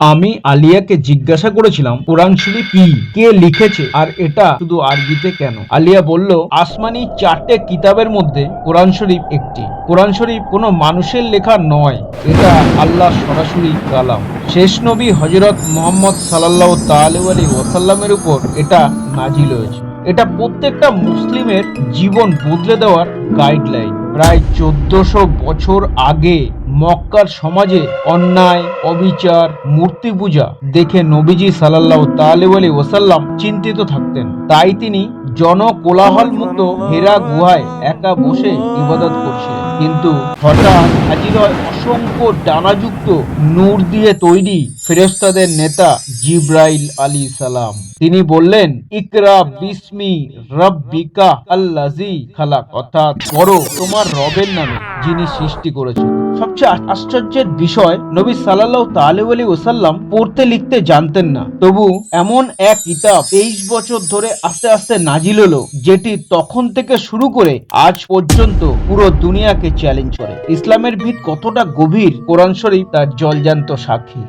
আমি আলিয়াকে জিজ্ঞাসা করেছিলাম কোরআন শরীফ কি, কে লিখেছে, আর এটা শুধু আরবিতে কেন। আলিয়া বলল, আসমানি 4টে কিতাবের মধ্যে কোরআন শরীফ একটি। কোরআন শরীফ কোনো মানুষের লেখা নয়, এটা আল্লাহ সরাসরি কালাম। শেষ নবী হযরত মুহাম্মদ সাল্লাল্লাহু তাআলা আলাইহি ওয়াসাল্লামের উপর এটা নাজিল হয়েছে। এটা প্রত্যেকটা মুসলিমের জীবন বদলে দেওয়ার গাইডলাইন। প্রায় 1400 বছর আগে মক্কার সমাজে অন্যায়, অবিচার, মূর্তি পূজা দেখে নবীজি সাল্লাল্লাহু তাআলা আলাইহি ওয়াসাল্লাম চিন্তিত থাকতেন। তাই তিনি জনকোলাহল মুক্ত হেরা গুহায় একা বসে ইবাদত করছিলেন। কিন্তু হঠাৎ হাজির হয় অসংখ্য ডানাযুক্ত নূর দিয়ে তৈরি ফেরেশতাদের নেতা জিব্রাইল আলাইহিস সালাম। তিনি বললেন, ইকরা বিসমি রাব্বিকা আল্লাযী খালাক, অর্থাৎ পড়ো তোমার রবের নামে যিনি সৃষ্টি করেছেন। সবচেয়ে আশ্চর্যের বিষয়, নবী সাল্লাল্লাহু তাআলা আলাইহি ওয়াসাল্লাম পড়তে লিখতে জানতেন না, তবু এমন এক কিতাব 23 বছর ধরে আস্তে আস্তে নাজিল হলো, যেটি তখন থেকে শুরু করে আজ পর্যন্ত পুরো দুনিয়াকে চ্যালেঞ্জ করে। ইসলামের ভিত কতটা গভীর, কোরআন শরীফ তার জলজান্ত সাক্ষী।